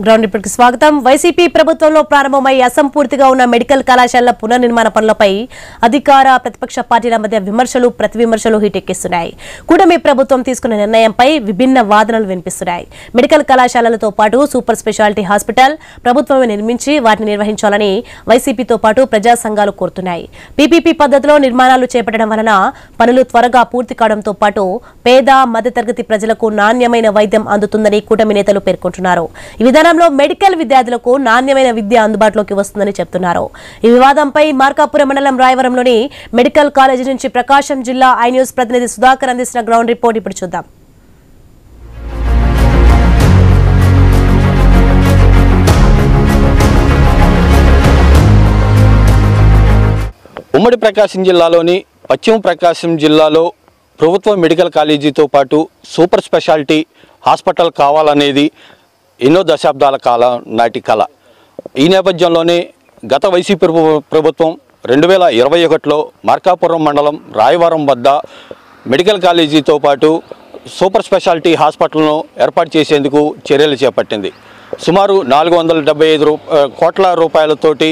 Ground report కి స్వాగతం. YCP ప్రభుత్వంలో ప్రారంభమై అసంపూర్తిగా ఉన్న మెడికల్ కళాశాలల పునర్నిర్మాణ పనులపై అధికార ప్రతిపక్ష పార్టీల మధ్య విమర్శలు ప్రతి విమర్శలు హీటెక్కిస్తున్నాయి. కూటమి ప్రభుత్వం తీసుకున్న నిర్ణయంపై విభిన్న వాదనలు వినిపిస్తున్నాయి. మెడికల్ కళాశాలలతో పాటు సూపర్ స్పెషాలిటీ హాస్పిటల్ ప్రభుత్వమే నిర్మించి వాటిని నిర్వహించాలని వైసీపీతో పాటు ప్రజా సంఘాలు కోరుతున్నాయి. పీపీపీ పద్ధతిలో నిర్మాణాలు చేపట్టడం వలన పనులు త్వరగా పూర్తి కావడంతో పాటు పేద మధ్యతరగతి ప్రజలకు నాణ్యమైన వైద్యం అందుతుందని కూటమి నేతలు పేర్కొంటున్నారు. ఈ విధానంలో మెడికల్ విద్యార్థులకు నాణ్యమైన విద్య అందుబాటులోకి వస్తుందని చెప్తున్నారు. ఈ వివాదంపై మార్కాపురం మండలం రాయవరంలోని మెడికల్ కాలేజీ నుంచి ప్రకాశం జిల్లా ఐ న్యూస్ ప్రతినిధి సుధాకర్ అందిస్తున్న గ్రౌండ్ రిపోర్ట్ ఇప్పుడు చూద్దాం. ఉమ్మడి ప్రకాశం జిల్లాలోని పశ్చిమ ప్రకాశం జిల్లాలో ప్రభుత్వ మెడికల్ కాలేజీతో పాటు సూపర్ స్పెషాలిటీ హాస్పిటల్ కావాలనేది ఎన్నో దశాబ్దాల కాలం నాటి కళ. ఈ నేపథ్యంలోనే గత వైసీపీ ప్రభుత్వం 2021లో మార్కాపురం మండలం రాయవరం వద్ద మెడికల్ కాలేజీతో పాటు సూపర్ స్పెషాలిటీ హాస్పిటల్ను ఏర్పాటు చేసేందుకు చర్యలు చేపట్టింది. సుమారు 475 కోట్ల రూపాయలతోటి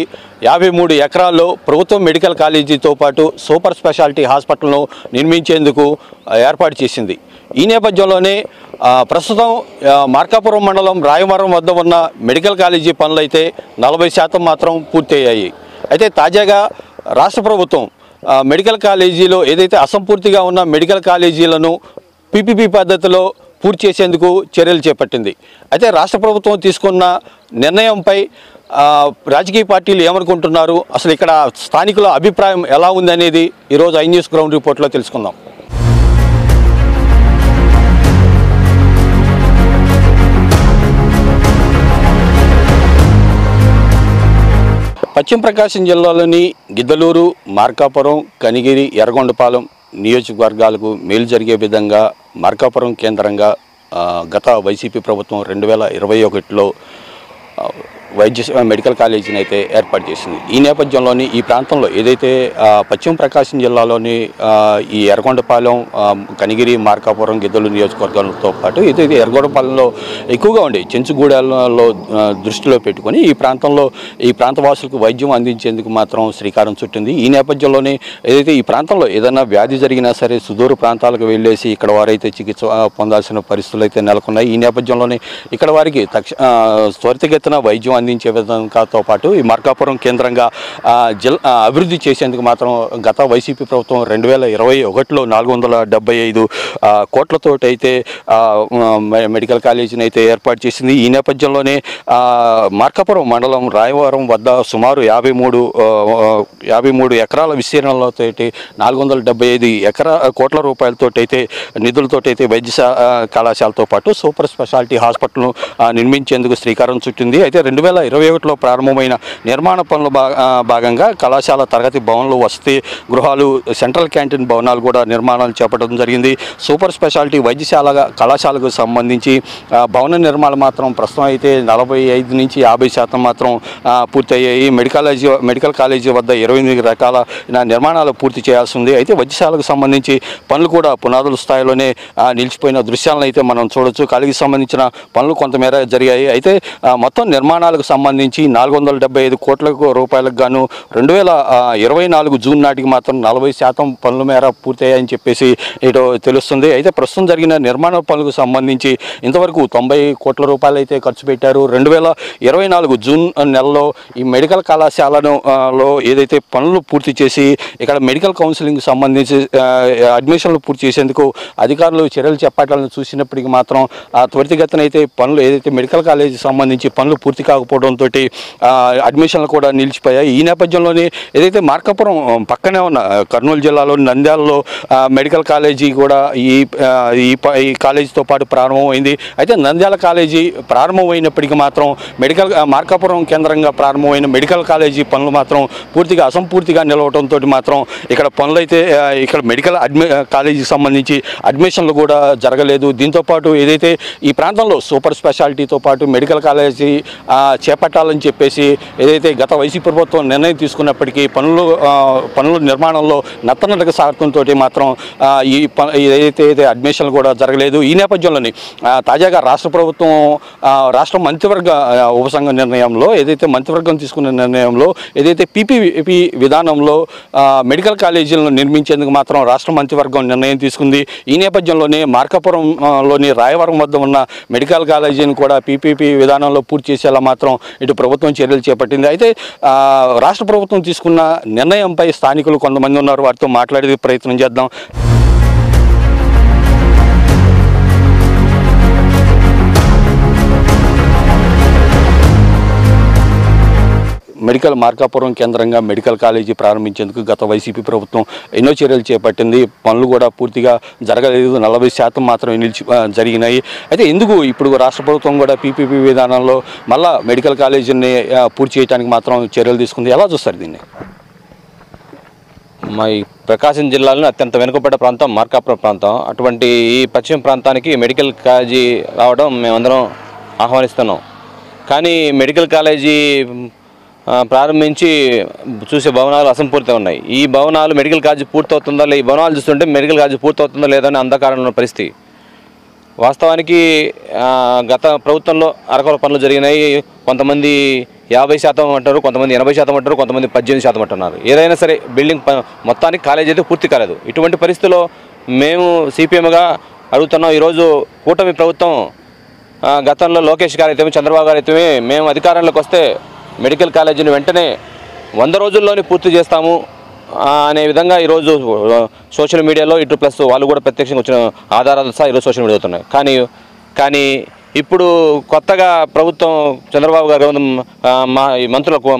53 ఎకరాల్లో ప్రభుత్వ మెడికల్ కాలేజీతో పాటు సూపర్ స్పెషాలిటీ హాస్పిటల్ను నిర్మించేందుకు ఏర్పాటు చేసింది. ఈ నేపథ్యంలోనే ప్రస్తుతం మార్కాపురం మండలం రాయవరం వద్ద ఉన్న మెడికల్ కాలేజీ పనులైతే 40% మాత్రం పూర్తయ్యాయి. అయితే తాజాగా రాష్ట్ర ప్రభుత్వం మెడికల్ కాలేజీలో ఏదైతే అసంపూర్తిగా ఉన్న మెడికల్ కాలేజీలను పీపీపీ పద్ధతిలో పూర్తి చేసేందుకు చర్యలు చేపట్టింది. అయితే రాష్ట్ర ప్రభుత్వం తీసుకున్న నిర్ణయంపై రాజకీయ పార్టీలు ఏమనుకుంటున్నారు, అసలు ఇక్కడ స్థానికుల అభిప్రాయం ఎలా ఉందనేది ఈరోజు ఐ న్యూస్ గ్రౌండ్ రిపోర్ట్లో తెలుసుకుందాం. పశ్చిమ ప్రకాశం జిల్లాలోని గిద్దలూరు, మార్కాపురం, కనిగిరి, ఎర్రగొండపాలెం నియోజకవర్గాలకు మేలు జరిగే విధంగా మార్కాపురం కేంద్రంగా గత వైసీపీ ప్రభుత్వం 2021లో మెడికల్ కాలేజీని అయితే ఏర్పాటు చేసింది. ఈ నేపథ్యంలోని ఈ ప్రాంతంలో ఏదైతే పశ్చిమ ప్రకాశం జిల్లాలోని ఈ ఎర్రగొండపాలెం, కనిగిరి, మార్కాపురం, గిద్దలూరు నియోజకవర్గాలతో పాటు ఏదైతే ఎర్రగొండపాలెంలో ఎక్కువగా ఉండే చెంచుగూడెలలో దృష్టిలో పెట్టుకొని ఈ ప్రాంతవాసులకు వైద్యం అందించేందుకు మాత్రం శ్రీకారం చుట్టింది. ఈ నేపథ్యంలోనే ఏదైతే ఈ ప్రాంతంలో ఏదైనా వ్యాధి జరిగినా సరే సుదూర ప్రాంతాలకు వెళ్ళేసి ఇక్కడ వారైతే చికిత్స పొందాల్సిన పరిస్థితులు అయితే నెలకొన్నాయి. ఈ నేపథ్యంలోనే ఇక్కడ వారికి త్వరితగతిన వైద్యం అందించే విధంగాతో పాటు ఈ మార్కాపురం కేంద్రంగా అభివృద్ధి చేసేందుకు మాత్రం గత వైసీపీ ప్రభుత్వం 2021లో 475 కోట్లతోటి అయితే మెడికల్ కాలేజీని అయితే ఏర్పాటు చేసింది. ఈ నేపథ్యంలోనే మార్కాపురం మండలం రాయవరం వద్ద సుమారు 53 ఎకరాల విస్తీర్ణంతో 475 కోట్ల రూపాయలతోటి అయితే నిధులతోటి అయితే వైద్య కళాశాలతో పాటు సూపర్ స్పెషాలిటీ హాస్పిటల్ను నిర్మించేందుకు శ్రీకారం చుట్టింది. అయితే 2021లో ప్రారంభమైన నిర్మాణ పనుల భాగంగా కళాశాల తరగతి భవనాలు, వసతి గృహాలు, సెంట్రల్ క్యాంటీన్ భవనాలు కూడా నిర్మాణాలు చేపట్టడం జరిగింది. సూపర్ స్పెషాలిటీ కళాశాలకు సంబంధించి భవన నిర్మాణాలు మాత్రం ప్రస్తుతం అయితే 45 నుంచి 50% మాత్రం పూర్తయ్యాయి. మెడికల్ కాలేజీ వద్ద 28 రకాల నిర్మాణాలు పూర్తి చేయాల్సి ఉంది. అయితే వైద్యశాలకు సంబంధించి పనులు కూడా పునాదుల స్థాయిలోనే నిలిచిపోయిన దృశ్యాలను అయితే మనం చూడొచ్చు. కాలేజీకి సంబంధించిన పనులు కొంతమేర జరిగాయి. అయితే మొత్తం నిర్మాణాలకు సంబంధించి 475 కోట్ల రూపాయలకు గాను 2024 జూన్ నాటికి మాత్రం 40% పనుల మేర పూర్తయ్యాయని చెప్పేసి ఇటు తెలుస్తుంది. అయితే ప్రస్తుతం జరిగిన నిర్మాణ పనులకు సంబంధించి ఇంతవరకు 90 కోట్ల రూపాయలు అయితే ఖర్చు పెట్టారు. 2024 జూన్ నెలలో ఈ మెడికల్ కళాశాలను ఏదైతే పనులు పూర్తి చేసి ఇక్కడ మెడికల్ కౌన్సిలింగ్ సంబంధించి అడ్మిషన్లు పూర్తి చేసేందుకు అధికారులు చర్యలు చేపట్టాలని చూసినప్పటికీ మాత్రం త్వరితగతిన అయితే పనులు ఏదైతే మెడికల్ కాలేజీ సంబంధించి పనులు పూర్తి కాకపోవడంతో అడ్మిషన్లు కూడా నిలిచిపోయాయి. ఈ నేపథ్యంలోనే ఏదైతే మార్కాపురం పక్కనే ఉన్న కర్నూలు జిల్లాలోని నంద్యాలలో మెడికల్ కాలేజీ కూడా ఈ కాలేజీతో పాటు ప్రారంభమైంది. అయితే నంద్యాల కాలేజీ ప్రారంభమైనప్పటికీ మాత్రం మార్కాపురం కేంద్రంగా ప్రారంభమైన మెడికల్ కాలేజీ పనులు మాత్రం పూర్తిగా అసంపూర్తిగా నిలవడంతో మాత్రం ఇక్కడ పనులు అయితే ఇక్కడ మెడికల్ కాలేజీకి సంబంధించి అడ్మిషన్లు కూడా జరగలేదు. దీంతోపాటు ఏదైతే ఈ ప్రాంతంలో సూపర్ స్పెషాలిటీతో పాటు మెడికల్ కాలేజీ చేపట్టాలని చెప్పేసి ఏదైతే గత వైసీపీ ప్రభుత్వం నిర్ణయం తీసుకున్నప్పటికీ పనుల నిర్మాణంలో నత్తనడక సాగుతుంతో మాత్రం ఏదైతే అడ్మిషన్లు కూడా జరగలేదు. ఈ నేపథ్యంలోని తాజాగా రాష్ట్ర మంత్రివర్గ ఉపసంఘ నిర్ణయంలో ఏదైతే మంత్రివర్గం తీసుకున్న నిర్ణయంలో ఏదైతే పీపీపీ విధానంలో మెడికల్ కాలేజీలను నిర్మించేందుకు మాత్రం రాష్ట్ర మంత్రివర్గం నిర్ణయం తీసుకుంది. ఈ నేపథ్యంలోనే మార్కాపురంలోని రాయవరం వద్ద ఉన్న మెడికల్ కాలేజీని కూడా పీపీపీ విధానంలో పూర్తి చేసేలా మాత్రం ఇటు ప్రభుత్వం చర్యలు చేపట్టింది. అయితే రాష్ట్ర ప్రభుత్వం తీసుకున్న నిర్ణయంపై స్థానికులు కొంతమంది ఉన్నారు, వారితో మాట్లాడే ప్రయత్నం చేద్దాం. మార్కాపురం కేంద్రంగా మెడికల్ కాలేజీ ప్రారంభించేందుకు గత వైసీపీ ప్రభుత్వం ఎన్నో చర్యలు చేపట్టింది. పనులు కూడా పూర్తిగా జరగలేదు, 40% మాత్రమే జరిగినాయి. అయితే ఎందుకు ఇప్పుడు రాష్ట్ర ప్రభుత్వం కూడా పీపీపీ విధానంలో మళ్ళా మెడికల్ కాలేజీని పూర్తి చేయడానికి మాత్రం చర్యలు తీసుకుంది? ఎలా చూస్తారు దీన్ని? మా ప్రకాశం జిల్లాలో అత్యంత వెనుకబడ్డ ప్రాంతం మార్కాపురం ప్రాంతం. అటువంటి ఈ పశ్చిమ ప్రాంతానికి మెడికల్ కాలేజీ రావడం మేమందరం ఆహ్వానిస్తున్నాం. కానీ మెడికల్ కాలేజీ ప్రారంభించి చూసే భవనాలు అసంపూర్తిగా ఉన్నాయి. ఈ భవనాలు మెడికల్ కాలేజీ పూర్తవుతుందా లేదా, ఈ భవనాలు చూస్తుంటే మెడికల్ కాలేజీ పూర్తవుతుందా లేదా అని అంధకారంలో పరిస్థితి. వాస్తవానికి గత ప్రభుత్వంలో అరకొర పనులు జరిగినాయి. కొంతమంది 50% అంటారు, కొంతమంది 80% అంటారు, కొంతమంది 18% అంటున్నారు. ఏదైనా సరే బిల్డింగ్ మొత్తానికి కాలేజీ అయితే పూర్తి కాలేదు. ఇటువంటి పరిస్థితుల్లో మేము సిపిఎంగా అడుగుతున్నాం. ఈరోజు కూటమి ప్రభుత్వం గతంలో లోకేష్ గారు అయితే, చంద్రబాబు గారు అయితే మేము అధికారంలోకి వస్తే మెడికల్ కాలేజీని వెంటనే 100 రోజుల్లోనే పూర్తి చేస్తాము అనే విధంగా ఈరోజు సోషల్ మీడియాలో ఇటు ప్లస్ వాళ్ళు కూడా ప్రత్యక్షంగా వచ్చిన ఆధారాలు సహా ఈరోజు సోషల్ మీడియా అవుతున్నాయి. కానీ ఇప్పుడు కొత్తగా ప్రభుత్వం చంద్రబాబు గారు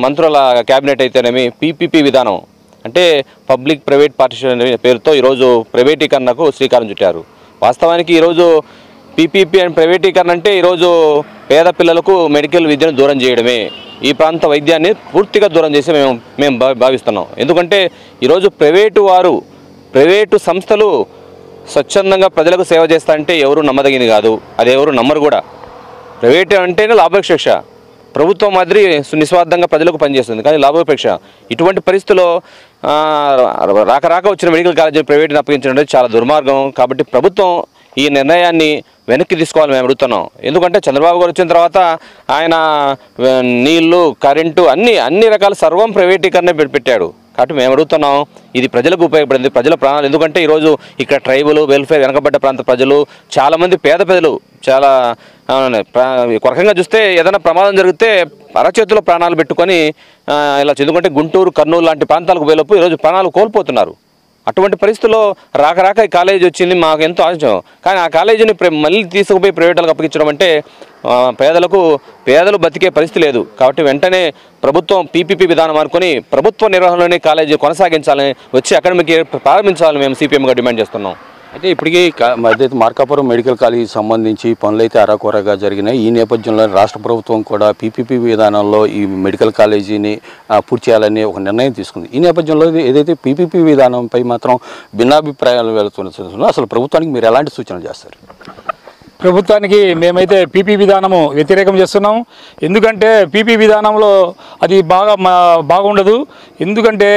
మంత్రుల క్యాబినెట్ అయితేనేమి పీపీపీ విధానం అంటే పబ్లిక్ ప్రైవేట్ పార్టిషన్ అనే పేరుతో ఈరోజు ప్రైవేటీకరణకు శ్రీకారం చుట్టారు. వాస్తవానికి ఈరోజు పీపీపీ అండ్ ప్రైవేటీకరణ అంటే ఈరోజు పేద పిల్లలకు మెడికల్ విద్యను దూరం చేయడమే. ఈ ప్రాంత వైద్యాన్ని పూర్తిగా దూరం చేసి మేము భావిస్తున్నాం. ఎందుకంటే ఈరోజు ప్రైవేటు సంస్థలు స్వచ్ఛందంగా ప్రజలకు సేవ చేస్తారంటే ఎవరు నమ్మదగినది కాదు, అది ఎవరు నమ్మరు కూడా. ప్రైవేటు అంటేనే లాభాపేక్ష. ప్రభుత్వం మాదిరి నిస్వార్థంగా ప్రజలకు పనిచేస్తుంది, కానీ లాభాపేక్ష. ఇటువంటి పరిస్థితుల్లో రాక వచ్చిన మెడికల్ కాలేజీని ప్రైవేట్ని అప్పగించడం అనేది చాలా దుర్మార్గం. కాబట్టి ప్రభుత్వం ఈ నిర్ణయాన్ని వెనక్కి తీసుకోవాలని మేము అడుగుతున్నాం. ఎందుకంటే చంద్రబాబు గారు వచ్చిన తర్వాత ఆయన నీళ్లు, కరెంటు అన్ని రకాల సర్వం ప్రైవేటీకరణ పెట్టాడు. కాబట్టి మేము అడుగుతున్నాం, ఇది ప్రజలకు ఉపయోగపడింది, ప్రజల ప్రాణాలు. ఎందుకంటే ఈరోజు ఇక్కడ ట్రైబల్ వెల్ఫేర్ వెనకబడ్డ ప్రాంత ప్రజలు చాలామంది పేద ప్రజలు చాలా ఒక రకంగా చూస్తే ఏదైనా ప్రమాదం జరిగితే అరచేతిలో ప్రాణాలు పెట్టుకొని ఇలా ఎందుకంటే గుంటూరు, కర్నూలు లాంటి ప్రాంతాలకు పోయేలోపు ఈరోజు ప్రాణాలు కోల్పోతున్నారు. అటువంటి పరిస్థితుల్లో రాక ఈ కాలేజీ వచ్చింది, మాకు ఎంతో ఆశించాం. కానీ ఆ కాలేజీని మళ్ళీ తీసుకుపోయి ప్రైవేట్లకు అప్పగించడం అంటే పేదలు బతికే పరిస్థితి లేదు. కాబట్టి వెంటనే ప్రభుత్వం పీపీపీ విధానం అనుకుని ప్రభుత్వ నిర్వహణలోనే కాలేజీ కొనసాగించాలని, వచ్చి అకాడమిక్ ఇయర్ ప్రారంభించాలని మేము సిపిఎంగా డిమాండ్ చేస్తున్నాం. అయితే ఇప్పటికీ మార్కాపురం మెడికల్ కాలేజీ సంబంధించి పనులైతే అరాకొరగా జరిగినాయి. ఈ నేపథ్యంలో రాష్ట్ర ప్రభుత్వం కూడా పీపీపీ విధానంలో ఈ మెడికల్ కాలేజీని పూర్తి చేయాలని ఒక నిర్ణయం తీసుకుంది. ఈ నేపథ్యంలో ఏదైతే పీపీపీ విధానంపై మాత్రం భిన్నాభిప్రాయాలు వెళుతున్న అసలు ప్రభుత్వానికి మీరు ఎలాంటి సూచనలు చేస్తారు? ప్రభుత్వానికి మేమైతే పీపీ విధానము వ్యతిరేకం చేస్తున్నాం. ఎందుకంటే పీపీ విధానంలో అది బాగుండదు. ఎందుకంటే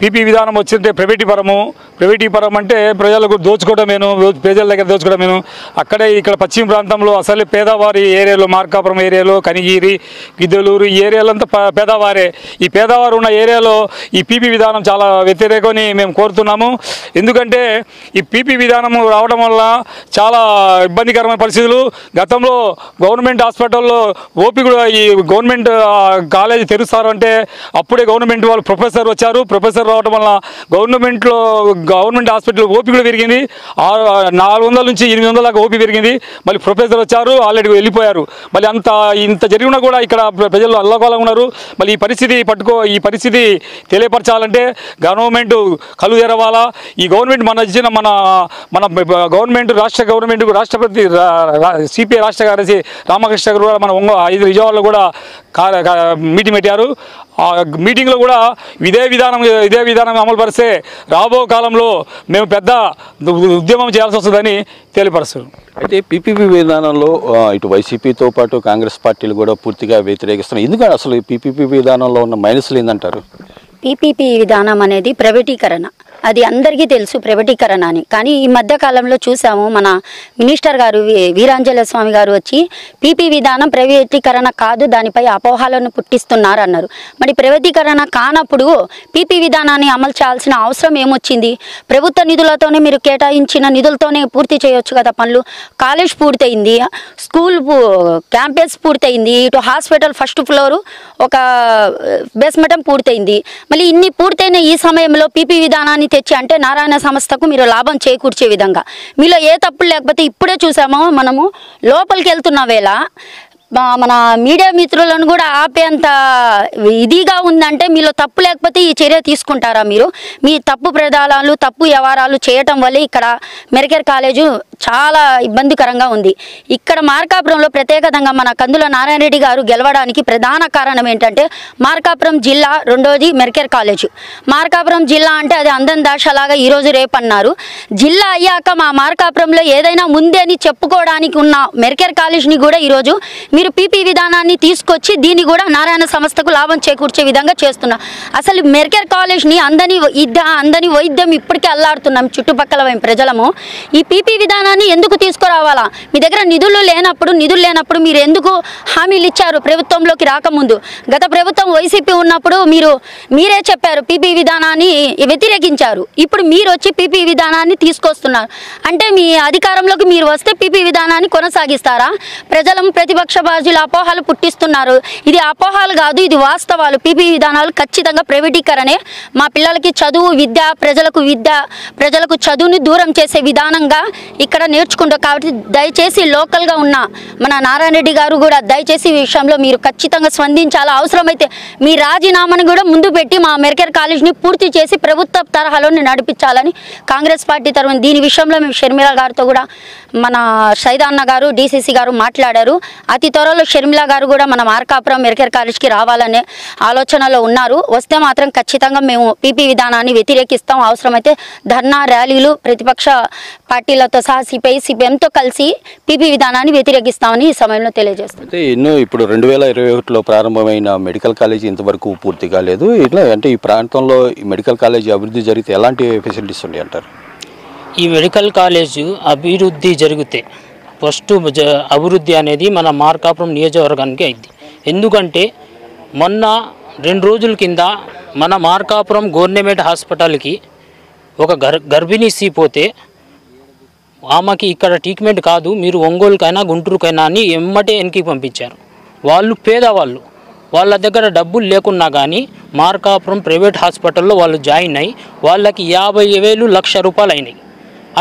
పీపీ విధానం వచ్చింటే ప్రైవేటీపరం అంటే ప్రజలకు దోచుకోవడమేను, ప్రజల దగ్గర దోచుకోవడమేను. ఇక్కడ పశ్చిమ ప్రాంతంలో అసలు పేదవారి ఏరియాలో, మార్కాపురం ఏరియాలో, కనిగిరి, గిద్దలూరు ఈ ఏరియాలో అంతా పేదవారే. ఈ పేదవారు ఉన్న ఏరియాలో ఈ పీపీ విధానం చాలా వ్యతిరేకమని మేము కోరుతున్నాము. ఎందుకంటే ఈ పీపీ విధానం రావడం వల్ల చాలా ఇబ్బందికరమైన పరిస్థితులు. గతంలో గవర్నమెంట్ హాస్పిటల్లో ఓపీ కూడా ఈ గవర్నమెంట్ కాలేజీ తెరుస్తారు అంటే అప్పుడే గవర్నమెంట్ వాళ్ళు ప్రొఫెసర్ వచ్చారు. ప్రొఫెసర్ రావడం వల్ల గవర్నమెంట్ హాస్పిటల్ ఓపీ కూడా పెరిగింది. 400 నుంచి 800 దాకా ఓపీ పెరిగింది. మళ్ళీ ప్రొఫెసర్ వచ్చారు, ఆల్రెడీ వెళ్ళిపోయారు. మళ్ళీ ఇంత జరిగినా కూడా ఇక్కడ ప్రజలు అల్లకోలంగా ఉన్నారు. మళ్ళీ ఈ పరిస్థితి తెలియపరచాలంటే గవర్నమెంట్ కళ్ళు తెరవాలా. ఈ గవర్నమెంట్ మన గవర్నమెంట్ రాష్ట్రపతి సిపిఐ రాష్ట్ర కార్యదర్శి రామకృష్ణ గారు కూడా మన విజయవాడలో కూడా మీటింగ్ పెట్టారు. ఆ మీటింగ్లో కూడా ఇదే విధానం అమలు పరిస్తే రాబో కాలంలో మేము పెద్ద ఉద్యమం చేయాల్సి వస్తుందని తెలియపరుస్తున్నాం. అయితే పీపీపీ విధానంలో ఇటు వైసీపీతో పాటు కాంగ్రెస్ పార్టీలు కూడా పూర్తిగా వ్యతిరేకిస్తున్నాయి. ఎందుకంటే అసలు ఈ పీపీపీ విధానంలో ఉన్న మైనస్లు ఏంటంటారు? పీపీపీ విధానం అనేది ప్రైవేటీకరణ, అది అందరికీ తెలుసు ప్రైవేటీకరణ అని. కానీ ఈ మధ్య కాలంలో చూసాము, మన మినిస్టర్ గారు వీరాంజనేయ స్వామి గారు వచ్చి పీపీ విధానం ప్రైవేటీకరణ కాదు, దానిపై అపోహలను పుట్టిస్తున్నారు అన్నారు. మరి ప్రైవేటీకరణ కానప్పుడు పీపీ విధానాన్ని అమలు చేయాల్సిన అవసరం ఏమొచ్చింది? ప్రభుత్వ నిధులతోనే మీరు కేటాయించిన నిధులతోనే పూర్తి చేయొచ్చు కదా పనులు. కాలేజ్ పూర్తయింది, స్కూల్ క్యాంపస్ పూర్తయింది, ఇటు హాస్పిటల్ ఫస్ట్ ఫ్లోరు ఒక బేస్మెంటం పూర్తయింది. మళ్ళీ ఇన్ని పూర్తయిన ఈ సమయంలో పీపీ విధానాన్ని తెచ్చి అంటే నారాయణ సంస్థకు మీరు లాభం చేకూర్చే విధంగా మీలో ఏ తప్పులు లేకపోతే ఇప్పుడే చూసామో మనము లోపలికి వెళ్తున్న వేళ మన మీడియా మిత్రులను కూడా ఆపేంత ఇదిగా ఉందంటే మీలో తప్పు లేకపోతే ఈ చర్య తీసుకుంటారా? మీరు మీ తప్పు ప్రదానాలు తప్పు వ్యవహారాలు చేయటం వల్ల ఇక్కడ మెరికేర్ కాలేజు చాలా ఇబ్బందికరంగా ఉంది. ఇక్కడ మార్కాపురంలో ప్రత్యేకంగా మన కందుల నారాయణ రెడ్డి గారు గెలవడానికి ప్రధాన కారణం ఏంటంటే మార్కాపురం జిల్లా, రెండోది మెరికేర్ కాలేజు. మార్కాపురం జిల్లా అంటే అది అందం దాషలాగా ఈరోజు రేపు అన్నారు. జిల్లా అయ్యాక మా మార్కాపురంలో ఏదైనా ఉంది అని చెప్పుకోవడానికి ఉన్న మెరికేర్ కాలేజ్ని కూడా ఈరోజు మీరు పీపీ విధానాన్ని తీసుకొచ్చి దీన్ని కూడా నారాయణ సంస్థకు లాభం చేకూర్చే విధంగా చేస్తున్నారు. అసలు మెరికేర్ కాలేజ్ని అందని వైద్యం ఇప్పటికే అల్లాడుతున్నాం చుట్టుపక్కల ప్రజలము. ఈ పీపీ విధానాన్ని ఎందుకు తీసుకురావాలా? మీ దగ్గర నిధులు లేనప్పుడు మీరు ఎందుకు హామీలు ఇచ్చారు ప్రభుత్వంలోకి రాకముందు? గత ప్రభుత్వం వైసీపీ ఉన్నప్పుడు మీరే చెప్పారు పీపీ విధానాన్ని వ్యతిరేకించారు. ఇప్పుడు మీరు వచ్చి పీపీ విధానాన్ని తీసుకొస్తున్నారు అంటే మీ అధికారంలోకి మీరు వస్తే పీపీ విధానాన్ని కొనసాగిస్తారా? ప్రజలను ప్రతిపక్ష బాధ్యులు అపోహలు పుట్టిస్తున్నారు. ఇది అపోహలు కాదు, ఇది వాస్తవాలు. పీపీ విధానాలు ఖచ్చితంగా ప్రైవేటీకరణే. మా పిల్లలకి చదువు, ప్రజలకు చదువుని దూరం చేసే విధానంగా ఇక్కడ నేర్చుకుంటారు. కాబట్టి దయచేసి లోకల్గా ఉన్న మన నారాయణ రెడ్డి గారు కూడా దయచేసి ఈ విషయంలో మీరు ఖచ్చితంగా స్పందించాలా. అవసరమైతే మీ రాజీనామాను కూడా ముందు పెట్టి మా మెరికేర్ కాలేజ్ని పూర్తి చేసి ప్రభుత్వ తరహాలోని నడిపించాలని కాంగ్రెస్ పార్టీ తరఫున దీని విషయంలో మేము షర్మిల గారితో కూడా మన సైదాన్న గారు డీసీసీ గారు మాట్లాడారు. అతి త్వరలో షర్మిల గారు కూడా మన మార్కాపురం మెరికేర్ కాలేజ్కి రావాలనే ఆలోచనలో ఉన్నారు. వస్తే మాత్రం ఖచ్చితంగా మేము పీపీ విధానాన్ని వ్యతిరేకిస్తాం. అవసరమైతే ధర్నా ర్యాలీలు ప్రతిపక్ష పార్టీలతో సహా సిపిఎంతో కలిసి పీపీ విధానాన్ని వ్యతిరేకిస్తామని ఈ సమయంలో తెలియజేస్తాం. అయితే ఎన్నో ఇప్పుడు 2021లో ప్రారంభమైన మెడికల్ కాలేజీ ఇంతవరకు పూర్తి కాలేదు. ఇట్లా అంటే ఈ ప్రాంతంలో ఈ మెడికల్ కాలేజీ అభివృద్ధి జరిగితే ఎలాంటి ఫెసిలిటీస్ ఉన్నాయి అంటారు? ఈ మెడికల్ కాలేజు అభివృద్ధి జరిగితే ఫస్ట్ అభివృద్ధి అనేది మన మార్కాపురం నియోజకవర్గానికి అయింది. ఎందుకంటే మొన్న 2 రోజుల కింద మన మార్కాపురం గవర్నమెంట్ హాస్పిటల్కి ఒక గర్భిణీ పోతే ఆమెకి ఇక్కడ ట్రీట్మెంట్ కాదు, మీరు ఒంగోలుకైనా గుంటూరుకైనా అని ఎమ్మటే వెనక్కి పంపించారు. వాళ్ళు పేదవాళ్ళు, వాళ్ళ దగ్గర డబ్బులు లేకున్నా కానీ మార్కాపురం ప్రైవేట్ హాస్పిటల్లో వాళ్ళు జాయిన్ అయ్యి వాళ్ళకి 50,000 లక్ష రూపాయలు అయినాయి.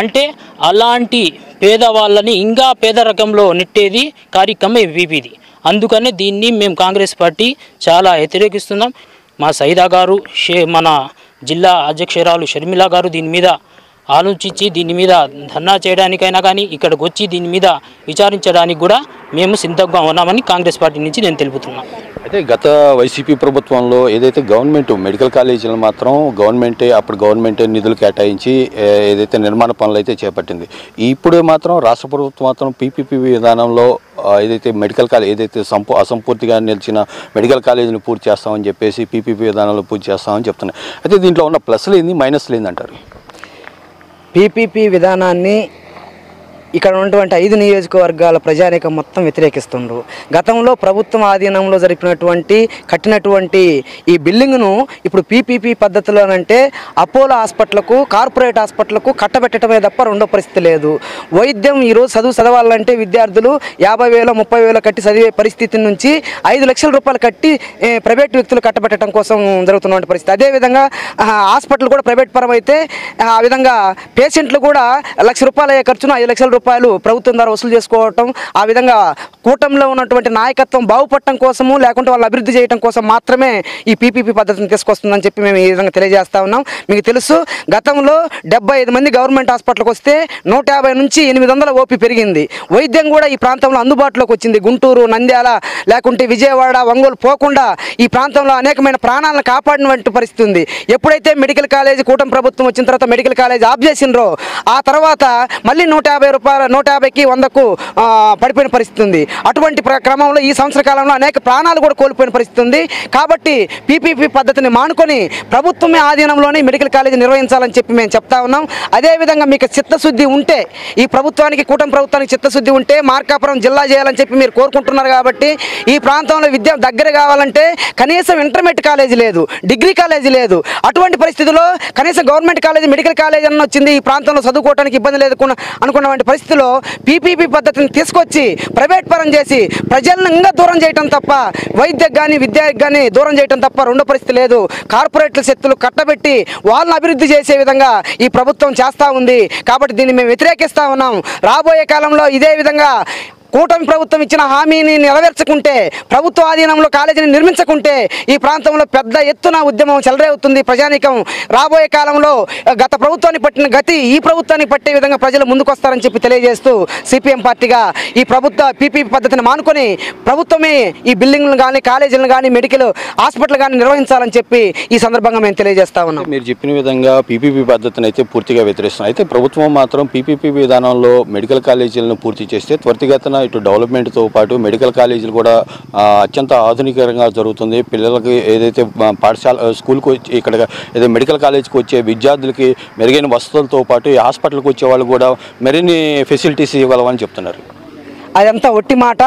అంటే అలాంటి పేదవాళ్ళని ఇంకా పేదరికంలో నెట్టేది కార్యక్రమం పీపీది. అందుకనే దీన్ని మేము కాంగ్రెస్ పార్టీ చాలా వ్యతిరేకిస్తున్నాం. మా సైదా గారు, మన జిల్లా అధ్యక్షురాలు షర్మిల గారు దీని మీద ఆలోచించి దీని మీద ధర్నా చేయడానికైనా కానీ ఇక్కడికి వచ్చి దీని మీద విచారించడానికి కూడా మేము సిద్ధంగా ఉన్నామని కాంగ్రెస్ పార్టీ నుంచి నేను తెలుపుతున్నాను. అయితే గత వైసీపీ ప్రభుత్వంలో ఏదైతే గవర్నమెంట్ మెడికల్ కాలేజీలు మాత్రం గవర్నమెంటే నిధులు కేటాయించి ఏదైతే నిర్మాణ పనులు అయితే చేపట్టింది. ఇప్పుడు మాత్రం రాష్ట్ర ప్రభుత్వం మాత్రం పీపీపీ విధానంలో ఏదైతే మెడికల్ కాలేజ్ ఏదైతే అసంపూర్తిగా నిలిచిన మెడికల్ కాలేజీని పూర్తి చేస్తామని చెప్పేసి పీపీపీ విధానంలో పూర్తి చేస్తామని చెప్తున్నారు. అయితే దీంట్లో ఉన్న ప్లస్లు ఏంది, మైనస్లు ఏందంటారు? పీపీపీ విధానాన్ని ఇక్కడ ఉన్నటువంటి 5 నియోజకవర్గాల ప్రజానీకం మొత్తం వ్యతిరేకిస్తుండ్రు. గతంలో ప్రభుత్వం ఆధీనంలో కట్టినటువంటి ఈ బిల్డింగ్ను ఇప్పుడు పీపీపీ పద్ధతిలోనంటే అపోలో హాస్పిటల్కు, కార్పొరేట్ హాస్పిటల్కు కట్టబెట్టడమే తప్ప రెండో పరిస్థితి లేదు. వైద్యం ఈరోజు చదవాలంటే విద్యార్థులు 50,000 30,000 కట్టి చదివే పరిస్థితి నుంచి 5 లక్షల రూపాయలు కట్టి ప్రైవేట్ వ్యక్తులు కట్టబెట్టడం కోసం జరుగుతున్న పరిస్థితి. అదేవిధంగా హాస్పిటల్ కూడా ప్రైవేట్ పరం అయితే ఆ విధంగా పేషెంట్లు కూడా 1,00,000 రూపాయల ఖర్చును 5 లక్షల రూపాయలు ప్రభుత్వం ద్వారా వసూలు చేసుకోవటం, ఆ విధంగా కూటమిలో ఉన్నటువంటి నాయకత్వం బాగుపడటం కోసము లేకుంటే వాళ్ళు అభివృద్ధి చేయడం కోసం మాత్రమే ఈ పీపీపీ పద్ధతిని తీసుకొస్తుందని చెప్పి మేము ఈ విధంగా తెలియజేస్తా ఉన్నాం. మీకు తెలుసు, గతంలో 75 మంది గవర్నమెంట్ హాస్పిటల్కి వస్తే 150 నుంచి 800 ఓపీ పెరిగింది. వైద్యం కూడా ఈ ప్రాంతంలో అందుబాటులోకి వచ్చింది. గుంటూరు, నంద్యాల లేకుంటే విజయవాడ, ఒంగోలు పోకుండా ఈ ప్రాంతంలో అనేకమైన ప్రాణాలను కాపాడినటువంటి పరిస్థితి ఉంది. ఎప్పుడైతే మెడికల్ కాలేజ్ కూటమి ప్రభుత్వం వచ్చిన తర్వాత మెడికల్ కాలేజ్ ఆఫ్ చేసినరో ఆ తర్వాత మళ్ళీ 150 రూపాయలు 150కి 100కు పడిపోయిన పరిస్థితి ఉంది. అటువంటి క్రమంలో ఈ సంవత్సర కాలంలో అనేక ప్రాణాలు కూడా కోల్పోయిన పరిస్థితి ఉంది. కాబట్టి పీపీపీ పద్ధతిని మానుకొని ప్రభుత్వమే ఆధీనంలోనే మెడికల్ కాలేజ్ నిర్వహించాలని చెప్పి మేము చెప్తా ఉన్నాం. అదేవిధంగా మీకు చిత్తశుద్ధి ఉంటే, ఈ ప్రభుత్వానికి కూటమి ప్రభుత్వానికి చిత్తశుద్ధి ఉంటే మార్కాపురం జిల్లా చేయాలని చెప్పి మీరు కోరుకుంటున్నారు. కాబట్టి ఈ ప్రాంతంలో విద్య దగ్గర కావాలంటే కనీసం ఇంటర్మీడియట్ కాలేజీ లేదు, డిగ్రీ కాలేజీ లేదు. అటువంటి పరిస్థితుల్లో కనీసం గవర్నమెంట్ కాలేజీ మెడికల్ కాలేజ్ అన్న వచ్చింది, ఈ ప్రాంతంలో చదువుకోవడానికి ఇబ్బంది లేదు అనుకున్నటువంటి పరిస్థితిలో పీపీపీ పద్ధతిని తీసుకొచ్చి ప్రైవేట్ పరం చేసి ప్రజలను ఇంకా దూరం చేయటం తప్ప, వైద్యకు కానీ విద్యకు కానీ దూరం చేయటం తప్ప రెండో పరిస్థితి లేదు. కార్పొరేట్ల శక్తులు కట్టబెట్టి వాళ్ళని అభివృద్ధి చేసే విధంగా ఈ ప్రభుత్వం చేస్తూ ఉంది. కాబట్టి దీన్ని మేము వ్యతిరేకిస్తూ ఉన్నాం. రాబోయే కాలంలో ఇదే విధంగా కూటమి ప్రభుత్వం ఇచ్చిన హామీని నెరవేర్చకుంటే, ప్రభుత్వ ఆధీనంలో కాలేజీని నిర్మించకుంటే ఈ ప్రాంతంలో పెద్ద ఎత్తున ఉద్యమం చెలరేగుతుంది. ప్రజానీకం రాబోయే కాలంలో గత ప్రభుత్వాన్ని పట్టిన గతి ఈ ప్రభుత్వాన్ని పట్టే విధంగా ప్రజలు ముందుకొస్తారని చెప్పి తెలియజేస్తూ సిపిఎం పార్టీగా ఈ ప్రభుత్వ పీపీపీ పద్ధతిని మానుకొని ప్రభుత్వమే ఈ బిల్డింగ్లను కానీ కాలేజీలను కానీ మెడికల్ హాస్పిటల్ కానీ నిర్వహించాలని చెప్పి ఈ సందర్భంగా మేము తెలియజేస్తా ఉన్నాం. మీరు చెప్పిన విధంగా పీపీపీ పద్ధతిని అయితే పూర్తిగా వ్యతిరేకిస్తున్నాం. అయితే ప్రభుత్వం మాత్రం పీపీపీ విధానంలో మెడికల్ కాలేజీలను పూర్తి చేస్తే త్వరితగతిన ఇటు డెవలప్మెంట్తో పాటు మెడికల్ కాలేజీలు కూడా అత్యంత ఆధునికంగా జరుగుతుంది. పిల్లలకి ఏదైతే పాఠశాల స్కూల్కి వచ్చి ఇక్కడ ఏదైతే మెడికల్ కాలేజీకి వచ్చే విద్యార్థులకి మెరుగైన వసతులతో పాటు ఈ హాస్పిటల్కి వచ్చే వాళ్ళు కూడా మరిన్ని ఫెసిలిటీస్ ఇవ్వాలని చెప్తున్నారు. అదంతా ఒట్టి మాట.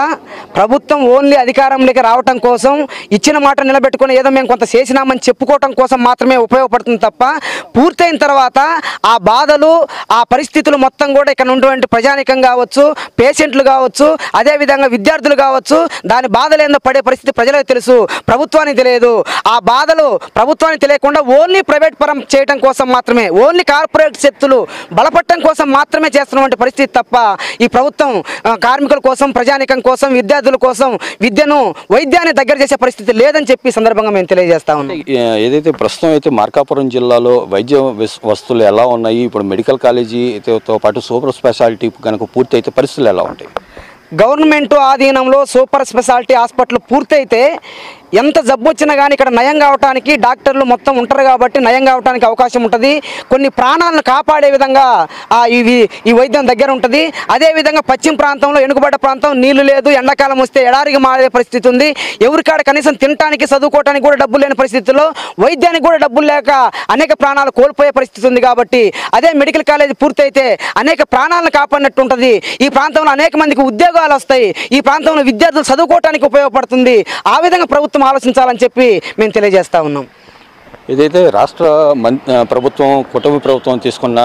ప్రభుత్వం ఓన్లీ అధికారంలోకి రావటం కోసం, ఇచ్చిన మాట నిలబెట్టుకుని ఏదో మేము కొంత చేసినామని చెప్పుకోవటం కోసం మాత్రమే ఉపయోగపడుతుంది తప్ప, పూర్తయిన తర్వాత ఆ బాధలు ఆ పరిస్థితులు మొత్తం కూడా ఇక్కడ ఉన్నటువంటి ప్రజానికం కావచ్చు, పేషెంట్లు కావచ్చు, అదేవిధంగా విద్యార్థులు కావచ్చు, దాని బాధలు ఏందో పడే పరిస్థితి ప్రజలకు తెలుసు, ప్రభుత్వానికి తెలియదు. ఆ బాధలు ప్రభుత్వానికి తెలియకుండా ఓన్లీ ప్రైవేట్ పరం చేయడం కోసం మాత్రమే, ఓన్లీ కార్పొరేట్ శక్తులు బలపడటం కోసం మాత్రమే చేస్తున్నటువంటి పరిస్థితి తప్ప ఈ ప్రభుత్వం కార్మికుల కోసం, ప్రజానికం కోసం, విద్యార్థుల కోసం విద్యను వైద్యాన్ని దగ్గర చేసే పరిస్థితి లేదని చెప్పి సందర్భంగా మేము తెలియజేస్తా ఉన్నాం. ఏదైతే ప్రస్తుతం అయితే మార్కాపురం జిల్లాలో వైద్య వస్తువులు ఎలా ఉన్నాయి, ఇప్పుడు మెడికల్ కాలేజీతో పాటు సూపర్ స్పెషాలిటీ కనుక పూర్తి అయితే పరిస్థితులు ఎలా ఉంటాయి? గవర్నమెంట్ ఆధీనంలో సూపర్ స్పెషాలిటీ హాస్పిటల్ పూర్తయితే ఎంత జబ్బు వచ్చినా కానీ ఇక్కడ నయం కావడానికి డాక్టర్లు మొత్తం ఉంటారు కాబట్టి నయం కావడానికి అవకాశం ఉంటుంది. కొన్ని ప్రాణాలను కాపాడే విధంగా ఈ వైద్యం దగ్గర ఉంటుంది. అదేవిధంగా పశ్చిమ ప్రాంతంలో వెనుకబడ్డ ప్రాంతం, నీళ్లు లేదు, ఎండాకాలం వస్తే ఎడారిగా మారే పరిస్థితి ఉంది. ఎవరికాడ కనీసం తినడానికి చదువుకోవడానికి కూడా డబ్బులు లేని పరిస్థితుల్లో, వైద్యానికి కూడా డబ్బులు లేక అనేక ప్రాణాలు కోల్పోయే పరిస్థితి ఉంది. కాబట్టి అదే మెడికల్ కాలేజ్ పూర్తయితే అనేక ప్రాణాలను కాపాడినట్టు ఉంటుంది. ఈ ప్రాంతంలో అనేక మందికి ఉద్యోగాలు వస్తాయి. ఈ ప్రాంతంలో విద్యార్థులు చదువుకోవడానికి ఉపయోగపడుతుంది. ఆ విధంగా ప్రభుత్వం ఆలోచించాలని చెప్పి మేము తెలియజేస్తా ఉన్నాం. ఏదైతే రాష్ట్ర ప్రభుత్వం కూటమి ప్రభుత్వం తీసుకున్న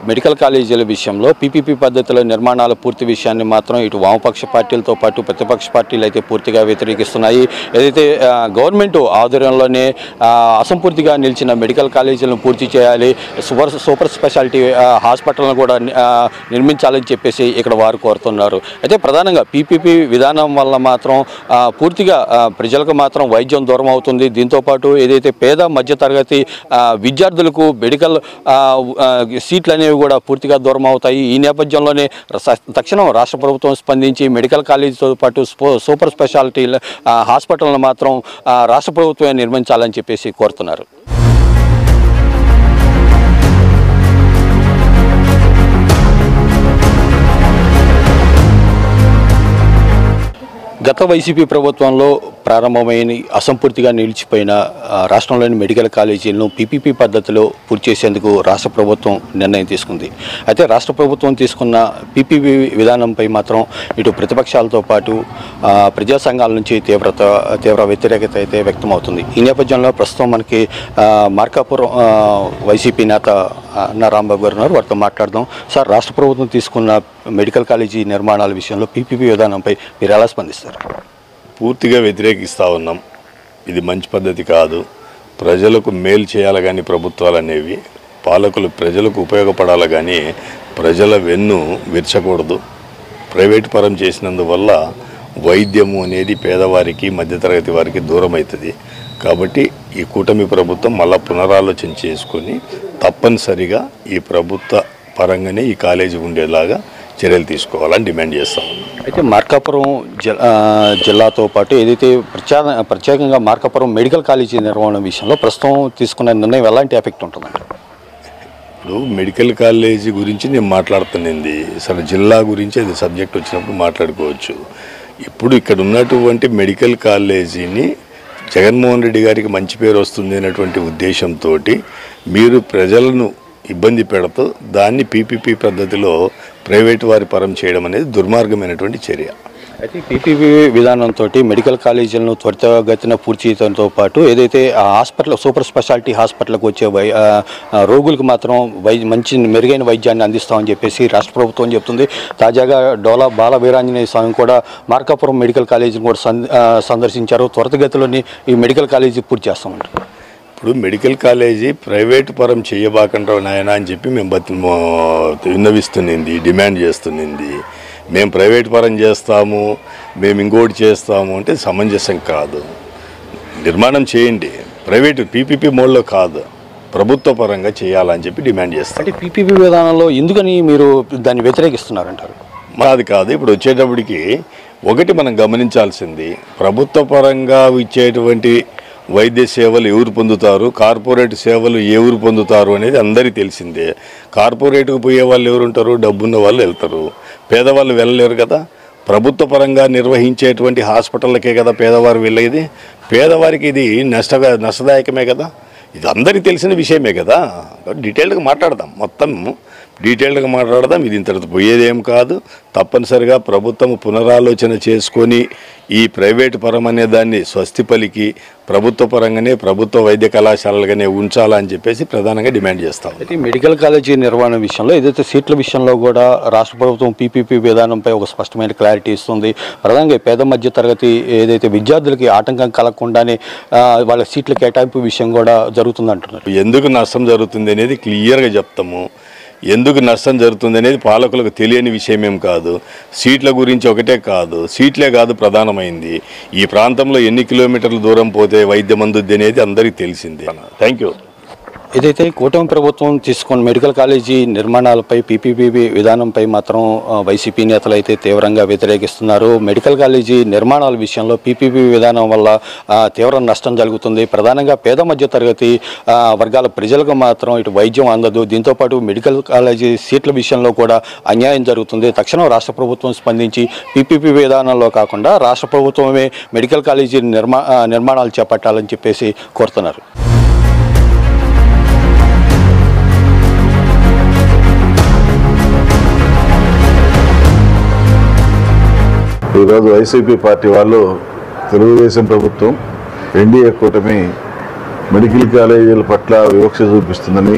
మెడికల్ కాలేజీల విషయంలో పీపీపీ పద్ధతుల నిర్మాణాల పూర్తి విషయాన్ని మాత్రం ఇటు వామపక్ష పార్టీలతో పాటు ప్రతిపక్ష పార్టీలు అయితే పూర్తిగా వ్యతిరేకిస్తున్నాయి. ఏదైతే గవర్నమెంట్ ఆధ్వర్యంలోనే అసంపూర్తిగా నిలిచిన మెడికల్ కాలేజీలను పూర్తి చేయాలి, సూపర్ స్పెషాలిటీ హాస్పిటల్ను కూడా నిర్మించాలని చెప్పేసి ఇక్కడ వారు కోరుతున్నారు. అయితే ప్రధానంగా పీపీపీ విధానం వల్ల మాత్రం పూర్తిగా ప్రజలకు మాత్రం వైద్యం దూరం అవుతుంది. దీంతోపాటు ఏదైతే పేద మధ్యతరగతి విద్యార్థులకు మెడికల్ సీట్లు అనేవి కూడా పూర్తిగా దూరం అవుతాయి. ఈ నేపథ్యంలోనే తక్షణం రాష్ట్ర ప్రభుత్వం స్పందించి మెడికల్ కాలేజీతో పాటు సూపర్ స్పెషాలిటీ హాస్పిటల్ను మాత్రం రాష్ట్ర ప్రభుత్వమే నిర్మించాలని చెప్పేసి కోరుతున్నారు. గత వైసీపీ ప్రభుత్వంలో ప్రారంభమైన అసంపూర్తిగా నిలిచిపోయిన రాష్ట్రంలోని మెడికల్ కాలేజీలను పీపీపీ పద్ధతిలో పూర్తి చేసేందుకు రాష్ట్ర ప్రభుత్వం నిర్ణయం తీసుకుంది. అయితే రాష్ట్ర ప్రభుత్వం తీసుకున్న పీపీపీ విధానంపై మాత్రం ఇటు ప్రతిపక్షాలతో పాటు ప్రజా సంఘాల నుంచి తీవ్ర వ్యతిరేకత అయితే వ్యక్తమవుతుంది. ఈ నేపథ్యంలో ప్రస్తుతం మనకి మార్కాపురం వైసీపీ నేత అన్న రాంబాబు గారు ఉన్నారు, వారితో మాట్లాడదాం. సార్, రాష్ట్ర ప్రభుత్వం తీసుకున్న మెడికల్ కాలేజీ నిర్మాణాల విషయంలో పీపీపీ విధానంపై మీరు ఎలా స్పందిస్తారు? పూర్తిగా వ్యతిరేకిస్తూ ఉన్నాం. ఇది మంచి పద్ధతి కాదు. ప్రజలకు మేలు చేయాలి కానీ ప్రభుత్వాలు అనేవి పాలకులు ప్రజలకు ఉపయోగపడాలి కానీ ప్రజల వెన్ను విరచకూడదు. ప్రైవేట్ పరం చేసినందువల్ల వైద్యము అనేది పేదవారికి మధ్యతరగతి వారికి దూరం అవుతుంది. కాబట్టి ఈ కూటమి ప్రభుత్వం మళ్ళా పునరాలోచన చేసుకొని తప్పనిసరిగా ఈ ప్రభుత్వ పరంగానే ఈ కాలేజీ ఉండేలాగా చర్యలు తీసుకోవాలని డిమాండ్ చేస్తాం. అయితే మార్కాపురం జిల్లాతో పాటు ఏదైతే ప్రత్యేకంగా మార్కాపురం మెడికల్ కాలేజీ నిర్వహణ విషయంలో ప్రస్తుతం తీసుకున్న నిర్ణయం ఎలాంటి ఎఫెక్ట్ ఉంటుందండి? ఇప్పుడు మెడికల్ కాలేజీ గురించి నేను మాట్లాడుతున్నది సరే, జిల్లా గురించి అది సబ్జెక్ట్ వచ్చినప్పుడు మాట్లాడుకోవచ్చు. ఇప్పుడు ఇక్కడ ఉన్నటువంటి మెడికల్ కాలేజీని జగన్మోహన్ రెడ్డి గారికి మంచి పేరు వస్తుంది అనేటువంటి ఉద్దేశంతో మీరు ప్రజలను ఇబ్బంది పెడుతూ దాన్ని పీపీపీ పద్ధతిలో ప్రైవేటు వారి పరం చేయడం అనేది దుర్మార్గమైనటువంటి చర్య. అయితే పీపీపీ విధానంతో మెడికల్ కాలేజీలను త్వరితగతిన పూర్తి చేయడంతో పాటు ఏదైతే హాస్పిటల్ సూపర్ స్పెషాలిటీ హాస్పిటల్కి వచ్చే రోగులకు మాత్రం మంచి మెరుగైన వైద్యాన్ని అందిస్తామని చెప్పేసి రాష్ట్ర ప్రభుత్వం చెప్తుంది. తాజాగా డోలా బాల వీరాంజనేయ స్వామి కూడా మార్కాపురం మెడికల్ కాలేజీని కూడా సందర్శించారు. త్వరితగతిలోని ఈ మెడికల్ కాలేజీ పూర్తి చేస్తామంటారు. ఇప్పుడు మెడికల్ కాలేజీ ప్రైవేటు పరం చేయబాకంటావు నాయన అని చెప్పి మేము విన్నవిస్తున్నది, డిమాండ్ చేస్తున్నది. మేము ప్రైవేట్ పరం చేస్తాము, మేము ఇంకోటి చేస్తాము అంటే సమంజసం కాదు. నిర్మాణం చేయండి, ప్రైవేటు పీపీపీ మోడ్లో కాదు, ప్రభుత్వ పరంగా చేయాలని చెప్పి డిమాండ్ చేస్తాం. అంటే పీపీపీ విధానంలో ఎందుకని మీరు దాన్ని వ్యతిరేకిస్తున్నారంటారు? మాది కాదు. ఇప్పుడు వచ్చేటప్పటికి ఒకటి మనం గమనించాల్సింది, ప్రభుత్వ పరంగా ఇచ్చేటువంటి వైద్య సేవలు ఎవరు పొందుతారు, కార్పొరేట్ సేవలు ఎవరు పొందుతారు అనేది అందరికీ తెలిసిందే. కార్పొరేట్కు పోయే వాళ్ళు ఎవరు ఉంటారు? డబ్బున్న వాళ్ళు వెళ్తారు, పేదవాళ్ళు వెళ్ళలేరు కదా. ప్రభుత్వ పరంగా నిర్వహించేటువంటి హాస్పిటళ్ళకే కదా పేదవారు వెళ్ళేది. పేదవారికి ఇది నష్టదాయకమే కదా. ఇది అందరికీ తెలిసిన విషయమే కదా. డీటెయిల్డ్గా మాట్లాడదాం, మొత్తం డీటెయిల్డ్గా మాట్లాడదాం. ఇది ఇంతటితో పోయేదేం కాదు. తప్పనిసరిగా ప్రభుత్వం పునరాలోచన చేసుకొని ఈ ప్రైవేటు పరం అనే దాన్ని స్వస్తి పలికి ప్రభుత్వ పరంగానే ప్రభుత్వ వైద్య కళాశాలలుగానే ఉంచాలని చెప్పేసి ప్రధానంగా డిమాండ్ చేస్తాం. అయితే మెడికల్ కాలేజీ నిర్వహణ విషయంలో ఏదైతే సీట్ల విషయంలో కూడా రాష్ట్ర ప్రభుత్వం పీపీపీ విధానంపై ఒక స్పష్టమైన క్లారిటీ ఇస్తుంది. ప్రధానంగా పేద మధ్య తరగతి ఏదైతే విద్యార్థులకి ఆటంకం కలగకుండానే వాళ్ళ సీట్ల కేటాయింపు విషయం కూడా జరుగుతుంది అంటున్నారు. ఎందుకు నష్టం జరుగుతుంది అనేది క్లియర్గా చెప్తాము. ఎందుకు నష్టం జరుగుతుంది అనేది పాలకులకు తెలియని విషయమేం కాదు. సీట్ల గురించి ఒకటే కాదు, సీట్లే కాదు ప్రధానమైంది. ఈ ప్రాంతంలో ఎన్ని కిలోమీటర్ల దూరం పోతే వైద్యం అందుద్ది అనేది అందరికీ తెలిసిందే. Thank you. ఏదైతే కూటమి ప్రభుత్వం తీసుకున్న మెడికల్ కాలేజీ నిర్మాణాలపై పీపీపీ విధానంపై మాత్రం వైసీపీ నేతలు అయితే తీవ్రంగా వ్యతిరేకిస్తున్నారు. మెడికల్ కాలేజీ నిర్మాణాల విషయంలో పీపీపీ విధానం వల్ల తీవ్ర నష్టం జరుగుతుంది. ప్రధానంగా పేద మధ్య తరగతి వర్గాల ప్రజలకు మాత్రం ఇటు వైద్యం అందదు. దీంతోపాటు మెడికల్ కాలేజీ సీట్ల విషయంలో కూడా అన్యాయం జరుగుతుంది. తక్షణం రాష్ట్ర ప్రభుత్వం స్పందించి పీపీపీ విధానంలో కాకుండా రాష్ట్ర ప్రభుత్వమే మెడికల్ కాలేజీ నిర్మాణాలు చేపట్టాలని చెప్పేసి కోరుతున్నారు. ఈరోజు వైసీపీ పార్టీ వాళ్ళు తెలుగుదేశం ప్రభుత్వం ఎన్డీఏ కూటమి మెడికల్ కాలేజీల పట్ల వివక్ష చూపిస్తుందని,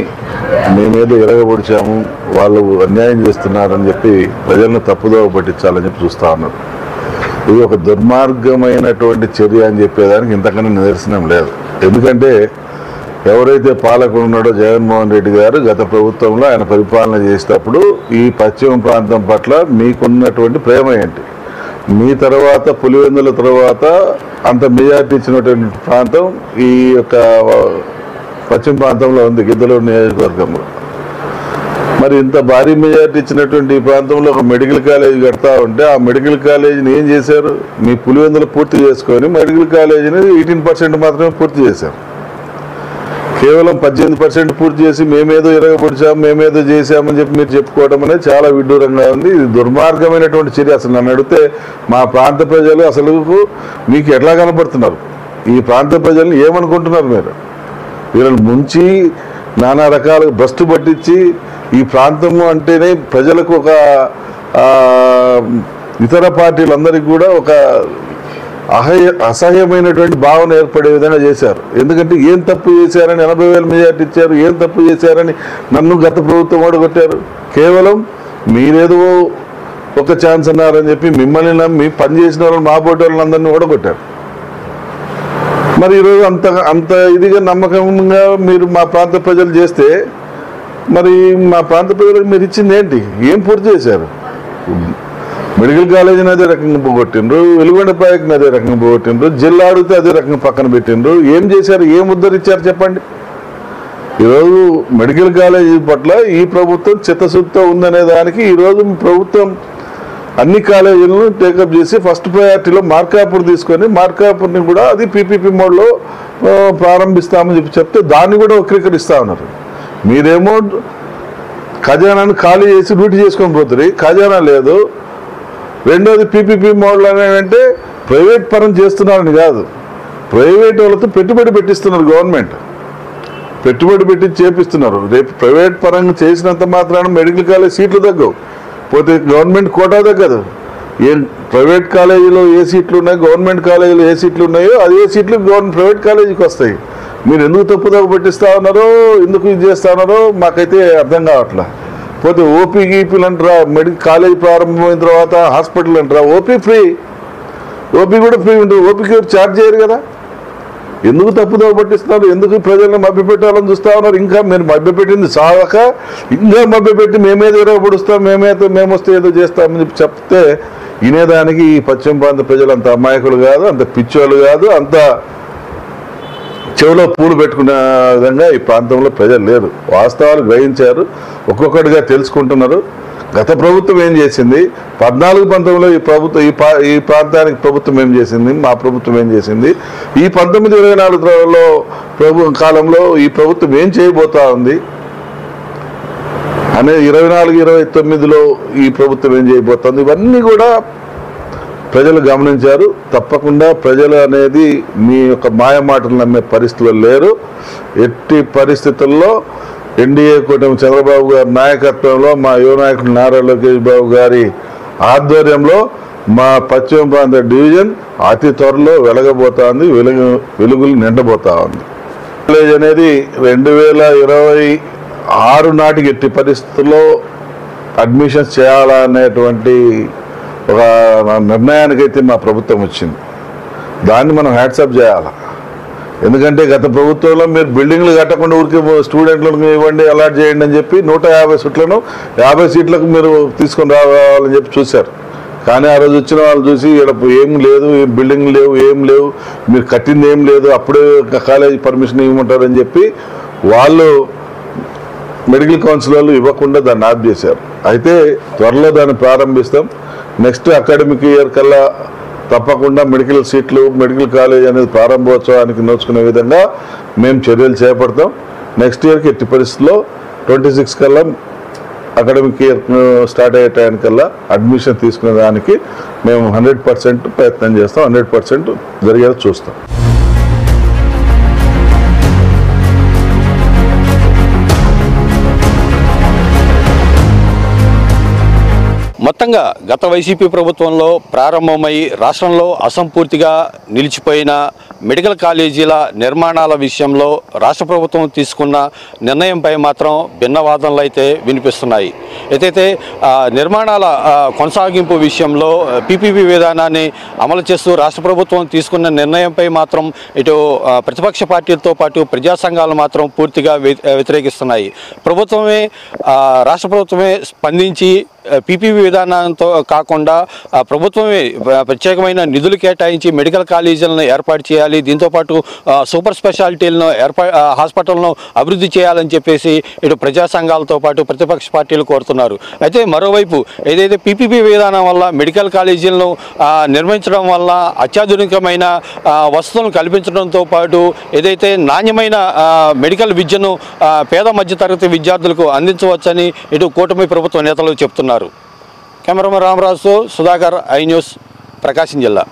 మేమేదో ఎరగబడిచాము, వాళ్ళు అన్యాయం చేస్తున్నారని చెప్పి ప్రజలను తప్పుదోవ పట్టించాలని చెప్పి చూస్తూ ఉన్నారు. ఇది ఒక దుర్మార్గమైనటువంటి చర్య అని చెప్పేదానికి ఇంతకన్నా నిదర్శనం లేదు. ఎందుకంటే ఎవరైతే పాలకుడు ఉన్నాడో జగన్మోహన్ రెడ్డి గారు గత ప్రభుత్వంలో ఆయన పరిపాలన చేసేటప్పుడు ఈ పశ్చిమ ప్రాంతం పట్ల మీకున్నటువంటి ప్రేమ ఏంటి? మీ తర్వాత పులివెందుల తర్వాత అంత మెజార్టీ ఇచ్చినటువంటి ప్రాంతం ఈ యొక్క పశ్చిమ ప్రాంతంలో ఉంది, గిద్దలూరు నియోజకవర్గంలో. మరి ఇంత భారీ మెజార్టీ ఇచ్చినటువంటి ఈ ప్రాంతంలో ఒక మెడికల్ కాలేజ్ కడతా ఉంటే ఆ మెడికల్ కాలేజీని ఏం చేశారు? మీ పులివెందులు పూర్తి చేసుకొని మెడికల్ కాలేజీని 18% మాత్రమే పూర్తి చేశారు. కేవలం 18% పూర్తి చేసి మేమేదో ఎరగపడిచాము, మేమేదో చేశామని చెప్పి మీరు చెప్పుకోవడం అనేది చాలా విడ్డూరంగా ఉంది. ఇది దుర్మార్గమైనటువంటి చర్య. అసలు నన్ను అడిగితే మా ప్రాంత ప్రజలు అసలు మీకు ఎట్లా కనపడుతున్నారు? ఈ ప్రాంత ప్రజలను ఏమనుకుంటున్నారు మీరు? వీళ్ళని ముంచి నానా రకాలుగా భ్రష్టు పట్టించి ఈ ప్రాంతము అంటేనే ప్రజలకు ఒక ఇతర పార్టీలందరికీ కూడా ఒక అసహ్యమైనటువంటి భావన ఏర్పడే విధంగా చేశారు. ఎందుకంటే ఏం తప్పు చేశారని 80,000 మెజార్టీ ఇచ్చారు, ఏం తప్పు చేశారని నన్ను గత ప్రభుత్వం ఓడగొట్టారు. కేవలం మీరేదో ఒక ఛాన్స్ అన్నారని చెప్పి మిమ్మల్ని నమ్మి పనిచేసిన వాళ్ళని మా పోటీ వాళ్ళందరినీ ఓడగొట్టారు. మరి ఈరోజు అంత ఇదిగా నమ్మకంగా మీరు మా ప్రాంత ప్రజలు చేస్తే మరి మా ప్రాంత ప్రజలకు మీరు ఇచ్చింది ఏంటి? ఏం పూర్తి చేశారు? మెడికల్ కాలేజీని అదే రకంగా పోగొట్టిండ్రు, వెలుగొండపాయకుని అదే రకంగా పోగొట్టిండ్రు, జిల్లా అడిగితే అదే రకంగా పక్కన పెట్టిండ్రు. ఏం చేశారు? ఏం ఉద్ధరించారు చెప్పండి? ఈరోజు మెడికల్ కాలేజీ పట్ల ఈ ప్రభుత్వం చిత్తశుద్ధితో ఉందనే దానికి ఈరోజు ప్రభుత్వం అన్ని కాలేజీలను టేకప్ చేసి ఫస్ట్ ప్రయారిటీలో మార్కాపూర్ తీసుకొని మార్కాపూర్ని కూడా అది పీపీపీ మోడ్లో ప్రారంభిస్తామని చెప్తే దాన్ని కూడా వక్రీకరిస్తూ ఉన్నారు. మీరేమో ఖజానాను ఖాళీ చేసి డ్యూటీ చేసుకొని పోతుంది, ఖజానా లేదు. రెండోది పీపీపీ మోడల్ అంటే ప్రైవేట్ పరం చేస్తున్నారని కాదు, ప్రైవేట్ వాళ్ళతో పెట్టుబడి పెట్టిస్తున్నారు. గవర్నమెంట్ పెట్టుబడి పెట్టి చేపిస్తున్నారు. రేపు ప్రైవేట్ పరంగా చేసినంత మాత్రాన మెడికల్ కాలేజ్ సీట్లు తగ్గవు, పోతే గవర్నమెంట్ కోటా తగ్గదు. ఏ ప్రైవేట్ కాలేజీలో ఏ సీట్లు ఉన్నాయి, గవర్నమెంట్ కాలేజీలో ఏ సీట్లు ఉన్నాయో అదే సీట్లు ప్రైవేట్ కాలేజీకి వస్తాయి. మీరు ఎందుకు తప్పుదోవ పెట్టిస్తూ ఉన్నారో, ఎందుకు ఇది చేస్తూ ఉన్నారో మాకైతే అర్థం కావట్లా. పోతే ఓపీ గీపీలు అంటారా, మెడికల్ కాలేజ్ ప్రారంభమైన తర్వాత హాస్పిటల్ అంటారా, ఓపీ ఫ్రీ, ఓపీ కూడా ఫ్రీ ఉంటుంది. ఓపీకి ఛార్జ్ చేయరు కదా, ఎందుకు తప్పుదోవ పట్టిస్తున్నారు? ఎందుకు ప్రజలను మభ్యపెట్టాలని చూస్తూ ఉన్నారు? ఇంకా మీరు మభ్యపెట్టింది సాగక ఇంకా మభ్యపెట్టి మేమేదో ఎరగబడుస్తాం, మేము వస్తే ఏదో చేస్తామని చెప్తే వినేదానికి ఈ పశ్చిమ ప్రాంత ప్రజలు అంత అమాయకులు కాదు, అంత పిచ్చోళ్ళు కాదు, అంత చెవిలో పూలు పెట్టుకునే విధంగా ఈ ప్రాంతంలో ప్రజలు లేరు. వాస్తవాలు గ్రహించారు, ఒక్కొక్కటిగా తెలుసుకుంటున్నారు. గత ప్రభుత్వం ఏం చేసింది, 14-19లో ఈ ప్రాంతానికి ప్రభుత్వం ఏం చేసింది, మా ప్రభుత్వం ఏం చేసింది, ఈ 19-24లో కాలంలో ఈ ప్రభుత్వం ఏం చేయబోతా ఉంది అనేది 24-29లో ఈ ప్రభుత్వం ఏం చేయబోతుంది, ఇవన్నీ కూడా ప్రజలు గమనించారు. తప్పకుండా ప్రజలు అనేది మీ యొక్క మాయ మాటలు నమ్మే పరిస్థితుల్లో లేరు. ఎట్టి పరిస్థితుల్లో ఎన్డీఏ కూటమి చంద్రబాబు గారి నాయకత్వంలో మా యువ నాయకుడు నారా లోకేష్ బాబు గారి ఆధ్వర్యంలో మా పశ్చిమ ప్రాంత డివిజన్ అతి త్వరలో వెలగబోతోంది, వెలుగులు నిండబోతా ఉంది. కాలేజ్ అనేది 2026 నాటికి ఎట్టి పరిస్థితుల్లో అడ్మిషన్స్ చేయాలనేటువంటి ఒక నిర్ణయానికైతే మా ప్రభుత్వం వచ్చింది. దాన్ని మనం హ్యాట్సప్ చేయాలి. ఎందుకంటే గత ప్రభుత్వంలో మీరు బిల్డింగ్లు కట్టకుండా ఊరికి స్టూడెంట్లకు ఇవ్వండి, అలాట్ చేయండి అని చెప్పి 150 సీట్లను 50 సీట్లకు మీరు తీసుకొని రావాలని చెప్పి చూశారు. కానీ ఆ రోజు వచ్చిన వాళ్ళు చూసి ఇక్కడ ఏం లేదు, బిల్డింగ్ లేవు, ఏం లేవు, మీరు కట్టింది ఏం లేదు, అప్పుడే కాలేజీ పర్మిషన్ ఇవ్వమంటారని చెప్పి వాళ్ళు మెడికల్ కౌన్సిల్ వాళ్ళు ఇవ్వకుండా దాన్ని ఆఫ్ చేశారు. అయితే త్వరలో దాన్ని ప్రారంభిస్తాం. నెక్స్ట్ అకాడమిక్ ఇయర్ కల్లా తప్పకుండా మెడికల్ సీట్లు, మెడికల్ కాలేజ్ అనేది ప్రారంభోత్సవానికి నోచుకునే విధంగా మేము చర్యలు చేపడతాం. నెక్స్ట్ ఇయర్కి ఎట్టి పరిస్థితుల్లో 26 కల్లా అకాడమిక్ ఇయర్ స్టార్ట్ అయ్యే టైంకల్లా అడ్మిషన్ తీసుకునే దానికి మేము 100% ప్రయత్నం చేస్తాం, 100% జరిగేలా చూస్తాం. మొత్తంగా గత వైసీపీ ప్రభుత్వంలో ప్రారంభమై రాష్ట్రంలో అసంపూర్తిగా నిలిచిపోయిన మెడికల్ కాలేజీల నిర్మాణాల విషయంలో రాష్ట్ర ప్రభుత్వం తీసుకున్న నిర్ణయంపై మాత్రం భిన్న వాదనలు అయితే వినిపిస్తున్నాయి. ఏదైతే నిర్మాణాల కొనసాగింపు విషయంలో పీపీపీ విధానాన్ని అమలు చేస్తూ రాష్ట్ర ప్రభుత్వం తీసుకున్న నిర్ణయంపై మాత్రం ఇటు ప్రతిపక్ష పార్టీలతో పాటు ప్రజా సంఘాలు మాత్రం పూర్తిగా వ్యతిరేకిస్తున్నాయి. రాష్ట్ర ప్రభుత్వమే స్పందించి పీపీపీ విధానంతో కాకుండా ప్రభుత్వమే ప్రత్యేకమైన నిధులు కేటాయించి మెడికల్ కాలేజీలను ఏర్పాటు చేయాలి, దీంతోపాటు సూపర్ స్పెషాలిటీలను హాస్పిటల్ను అభివృద్ధి చేయాలని చెప్పేసి ఇటు ప్రజా సంఘాలతో పాటు ప్రతిపక్ష పార్టీలు కోరుతున్నారు. అయితే మరోవైపు ఏదైతే పీపీపీ విధానం వల్ల మెడికల్ కాలేజీలను నిర్మించడం వల్ల అత్యాధునికమైన వసతులను కల్పించడంతో పాటు ఏదైతే నాణ్యమైన మెడికల్ విద్యను పేద మధ్యతరగతి విద్యార్థులకు అందించవచ్చని ఇటు కూటమి ప్రభుత్వ నేతలు చెప్తున్నారు. కెమెరామెన్ రామరాజుతో సుధాకర్, ఐ న్యూస్, ప్రకాశం జిల్లా.